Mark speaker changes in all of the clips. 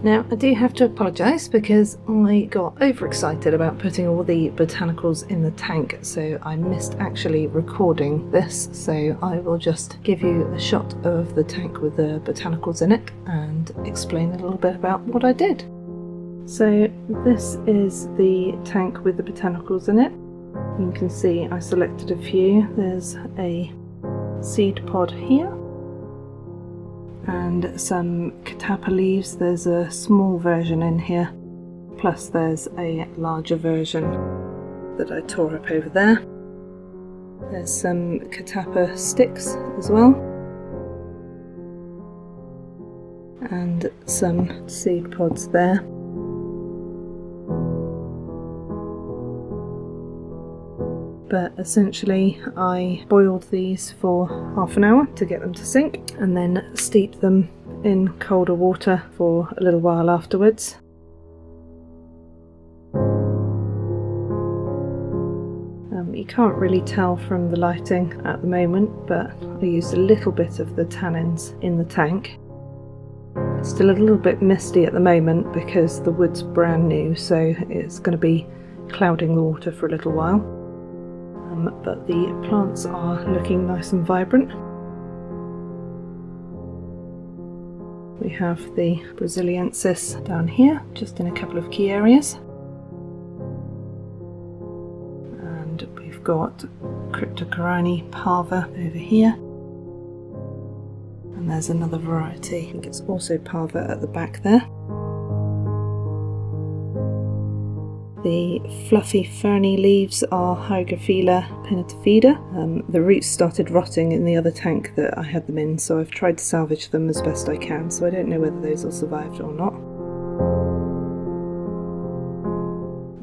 Speaker 1: Now, I do have to apologise because I got overexcited about putting all the botanicals in the tank, so I missed actually recording this, so I will just give you a shot of the tank with the botanicals in it and explain a little bit about what I did. So this is the tank with the botanicals in it. You can see I selected a few. There's a seed pod here and some catappa leaves. There's a small version in here, plus there's a larger version that I tore up over there. There's some catappa sticks as well, and some seed pods there. But essentially I boiled these for half an hour to get them to sink, and then steeped them in colder water for a little while afterwards. You can't really tell from the lighting at the moment, but I used a little bit of the tannins in the tank. It's still a little bit misty at the moment because the wood's brand new, so it's going to be clouding the water for a little while. But the plants are looking nice and vibrant. We have the Braziliensis down here, just in a couple of key areas. And we've got Cryptocorini parva over here. And there's another variety, I think it's also parva at the back there. The fluffy ferny leaves are Hygrophila pinnatifida. The roots started rotting in the other tank that I had them in, so I've tried to salvage them as best I can, so I don't know whether those will survive or not.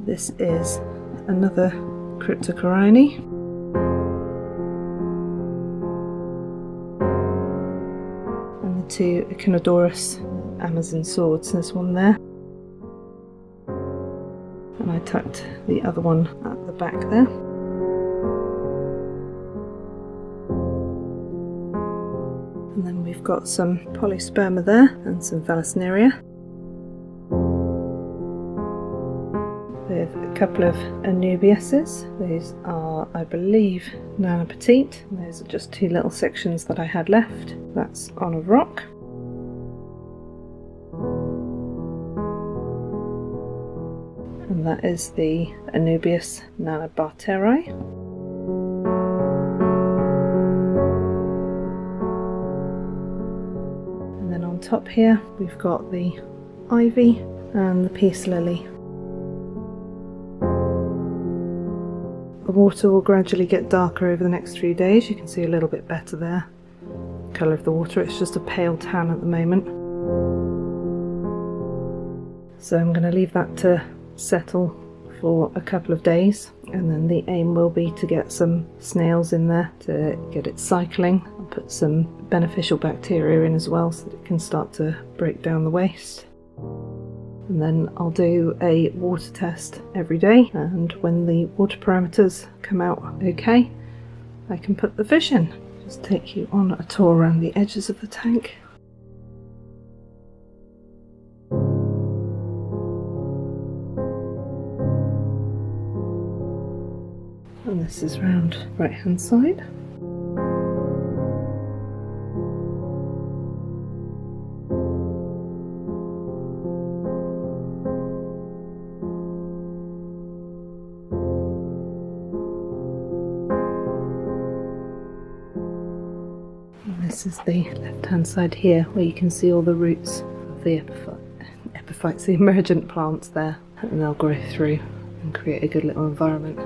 Speaker 1: This is another Cryptocorini. And the two Echinodorus Amazon swords, there's one there. And I tucked the other one at the back there. And then we've got some Polysperma there and some Vallisneria. With a couple of Anubiases. These are, I believe, Nana Petite. Those are just two little sections that I had left. That's on a rock. And that is the Anubias nanabarteri. And then on top here we've got the ivy and the peace lily. The water will gradually get darker over the next few days. You can see a little bit better there. The colour of the water, it's just a pale tan at the moment. So I'm going to leave that to settle for a couple of days, and then the aim will be to get some snails in there to get it cycling and put some beneficial bacteria in as well so that it can start to break down the waste. And then I'll do a water test every day, and when the water parameters come out okay, I can put the fish in. Just take you on a tour around the edges of the tank. And this is round right hand side. And this is the left hand side here, where you can see all the roots of the epiphytes, the emergent plants there, and they'll grow through and create a good little environment.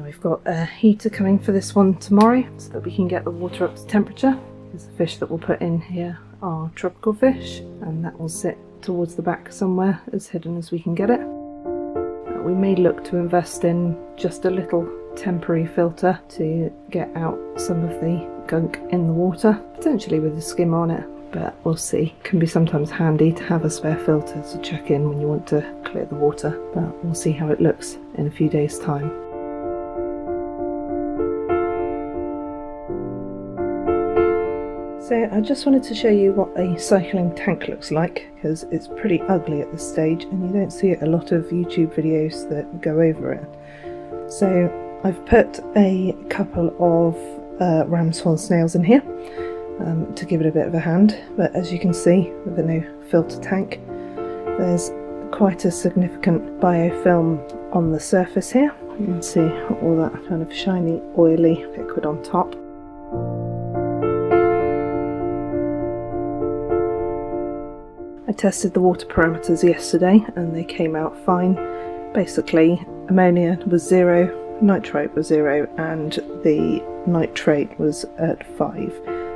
Speaker 1: We've got a heater coming for this one tomorrow so that we can get the water up to temperature, because the fish that we'll put in here are tropical fish, and that will sit towards the back somewhere, as hidden as we can get it. We may look to invest in just a little temporary filter to get out some of the gunk in the water, potentially with a skim on it, but we'll see. It can be sometimes handy to have a spare filter to check in when you want to clear the water, but we'll see how it looks in a few days' time. So I just wanted to show you what a cycling tank looks like, because it's pretty ugly at this stage and you don't see a lot of YouTube videos that go over it. So I've put a couple of ram's horn snails in here to give it a bit of a hand, but as you can see with the new filter tank, there's quite a significant biofilm on the surface here. You can see all that kind of shiny oily liquid on top. I tested the water parameters yesterday and they came out fine. Basically, ammonia was 0, nitrite was 0, and the nitrate was at 5.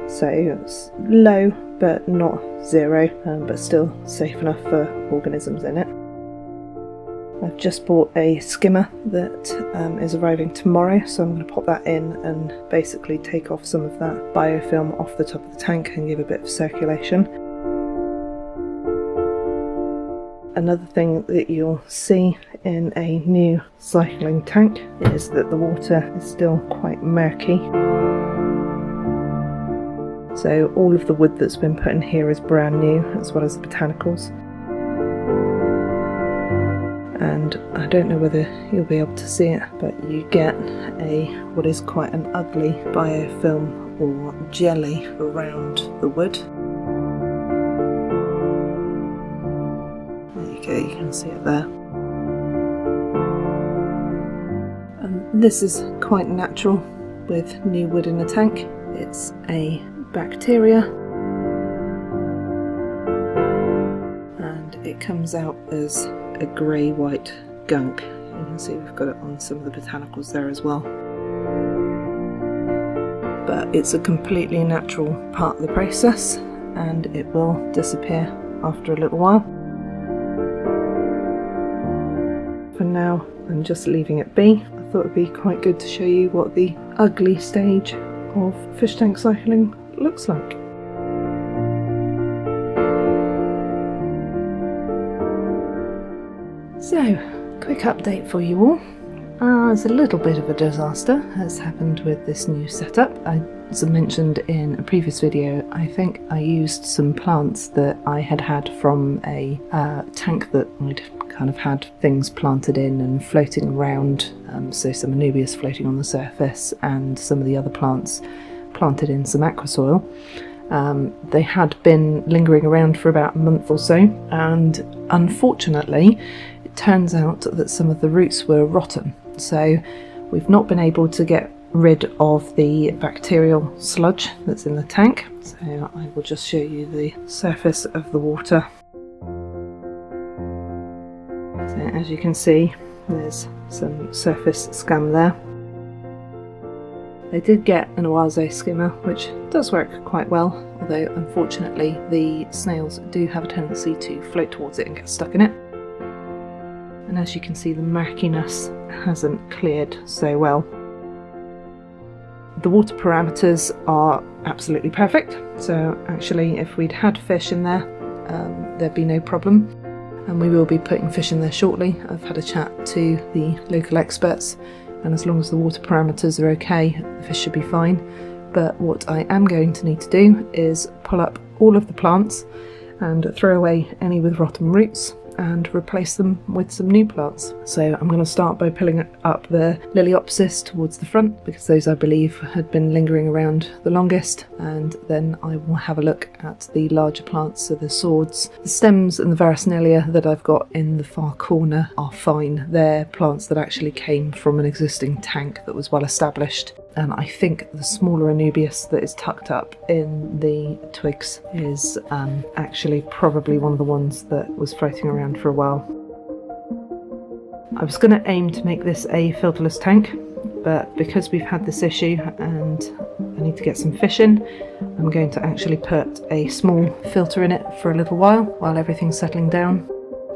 Speaker 1: So it's low but not 0, but still safe enough for organisms in it. I've just bought a skimmer that is arriving tomorrow, so I'm going to pop that in and basically take off some of that biofilm off the top of the tank and give a bit of circulation. Another thing that you'll see in a new cycling tank is that the water is still quite murky. So all of the wood that's been put in here is brand new, as well as the botanicals. And I don't know whether you'll be able to see it, but you get what is quite an ugly biofilm or jelly around the wood. You can see it there. And this is quite natural with new wood in a tank. It's a bacteria and it comes out as a grey-white gunk. You can see we've got it on some of the botanicals there as well. But it's a completely natural part of the process and it will disappear after a little while. For now, I'm just leaving it be. I thought it'd be quite good to show you what the ugly stage of fish tank cycling looks like. So, quick update for you all. There's a little bit of a disaster has happened with this new setup. As I mentioned in a previous video, I think I used some plants that I had from a tank that I'd kind of had things planted in and floating around, so some anubias floating on the surface and some of the other plants planted in some aqua soil. They had been lingering around for about a month or so, and unfortunately it turns out that some of the roots were rotten, so we've not been able to get rid of the bacterial sludge that's in the tank. So I will just show you the surface of the water. So as you can see, there's some surface scum there. I did get an oase skimmer, which does work quite well, although unfortunately the snails do have a tendency to float towards it and get stuck in it. And as you can see, the murkiness hasn't cleared so well. The water parameters are absolutely perfect, so actually if we'd had fish in there, there'd be no problem. And we will be putting fish in there shortly. I've had a chat to the local experts, and as long as the water parameters are okay, the fish should be fine. But what I am going to need to do is pull up all of the plants and throw away any with rotten roots and replace them with some new plants. So I'm going to start by pulling up the Liliopsis towards the front, because those I believe had been lingering around the longest, and then I will have a look at the larger plants. So the swords, the stems and the Varusnelia that I've got in the far corner are fine. They're plants that actually came from an existing tank that was well established. And I think the smaller Anubias that is tucked up in the twigs is actually probably one of the ones that was floating around for a while. I was going to aim to make this a filterless tank, but because we've had this issue and I need to get some fish in, I'm going to actually put a small filter in it for a little while everything's settling down.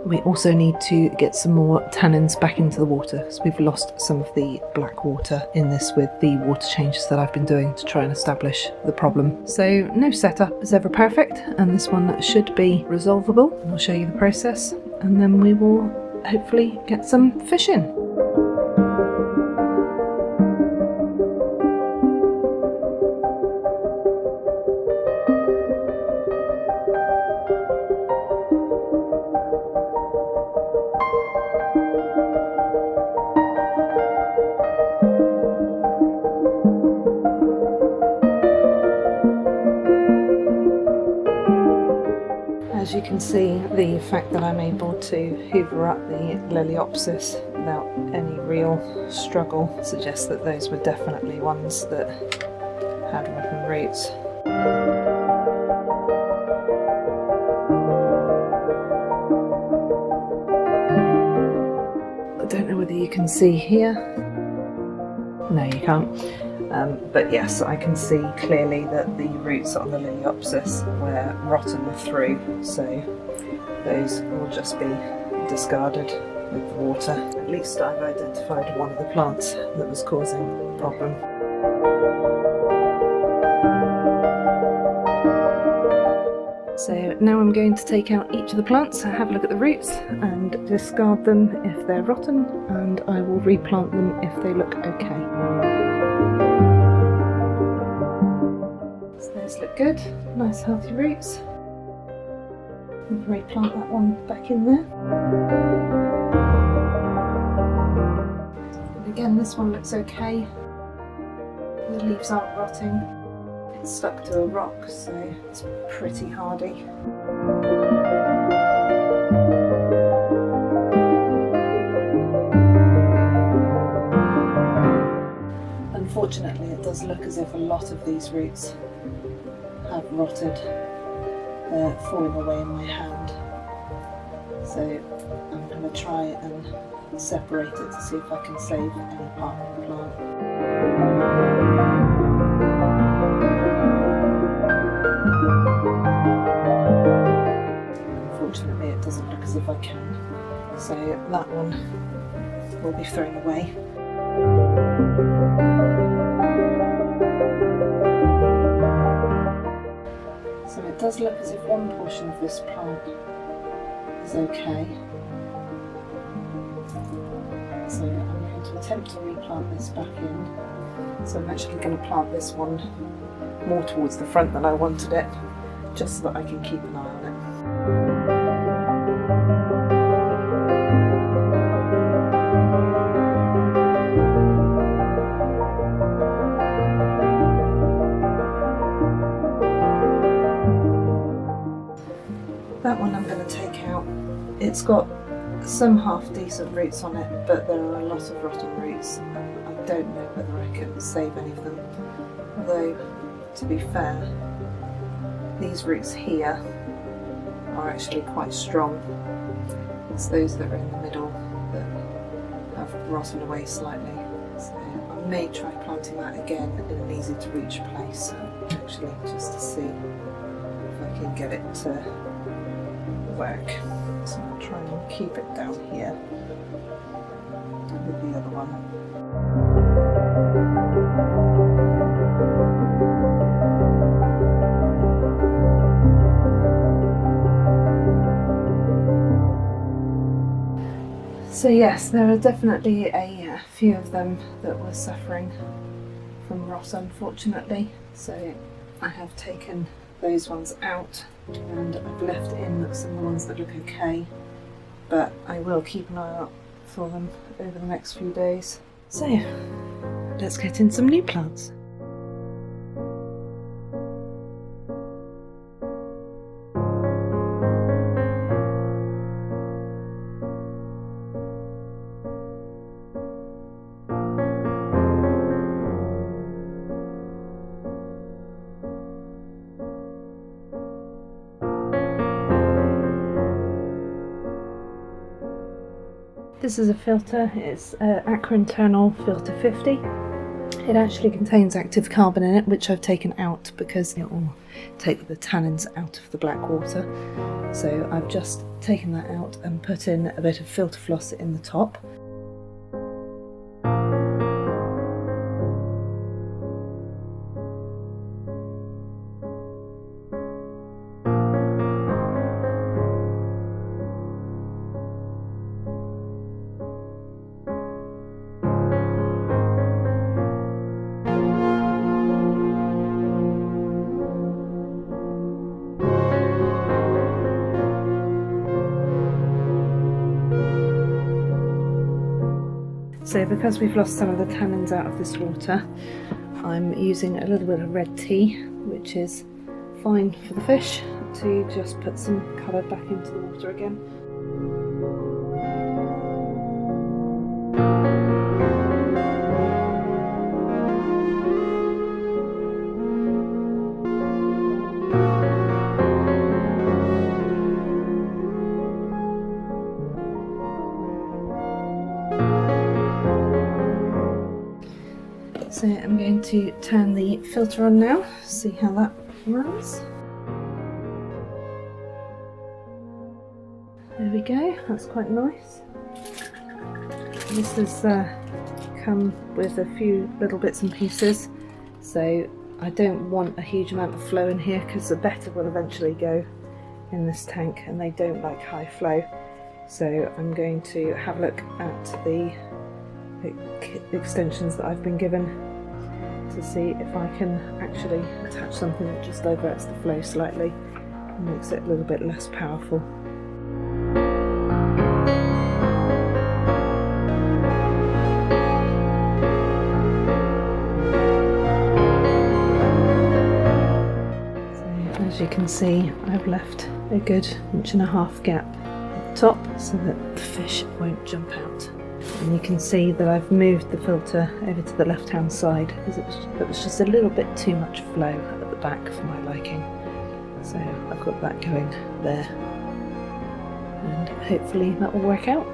Speaker 1: We also need to get some more tannins back into the water, because we've lost some of the Blackwater in this with the water changes that I've been doing to try and establish the problem. So no setup is ever perfect, and this one should be resolvable. I'll show you the process and then we will hopefully get some fish in. can see the fact that I'm able to hoover up the Liliopsis without any real struggle suggests that those were definitely ones that had rotten roots. I don't know whether you can see here. No, you can't. But yes, I can see clearly that the roots on the Liliopsis were rotten through, so those will just be discarded with water. At least I've identified one of the plants that was causing the problem. So now I'm going to take out each of the plants, have a look at the roots and discard them if they're rotten, and I will replant them if they look okay. So those look good, nice healthy roots. I'll replant that one back in there. And again, this one looks okay. The leaves aren't rotting. It's stuck to a rock, so it's pretty hardy. Unfortunately, it does look as if a lot of these roots have rotted. They're falling away in my hand. So I'm going to try and separate it to see if I can save any part of the plant. Unfortunately, it doesn't look as if I can, so that one will be thrown away. So it does look as if one portion of this plant is okay. So I'm going to attempt to replant this back in. So I'm actually going to plant this one more towards the front than I wanted it, just so that I can keep an eye on it. That one I'm going to take out. It's got some half decent roots on it, but there are a lot of rotten roots. I don't know whether I can save any of them. Although, to be fair, these roots here are actually quite strong. It's those that are in the middle that have rotten away slightly. So I may try planting that again in an easy to reach place, actually, just to see if I can get it to work. So I'll try and keep it down here with the other one. So yes, there are definitely a few of them that were suffering from rot, unfortunately. So I have taken those ones out and I've left in some of the ones that look okay, but I will keep an eye out for them over the next few days. So let's get in some new plants. This is a filter, it's Aquarium Filter 50. It actually contains active carbon in it, which I've taken out because it will take the tannins out of the Blackwater. So I've just taken that out and put in a bit of filter floss in the top. So because we've lost some of the tannins out of this water, I'm using a little bit of red tea, which is fine for the fish, want to just put some colour back into the water again. So I'm going to turn the filter on now, see how that runs. There we go, that's quite nice. This has come with a few little bits and pieces, so I don't want a huge amount of flow in here because the better will eventually go in this tank and they don't like high flow. So I'm going to have a look at the extensions that I've been given to see if I can actually attach something that just diverts the flow slightly and makes it a little bit less powerful. So as you can see, I've left a good 1.5 inch gap at the top so that the fish won't jump out. And you can see that I've moved the filter over to the left hand side because it was just a little bit too much flow at the back for my liking. So I've got that going there and hopefully that will work out.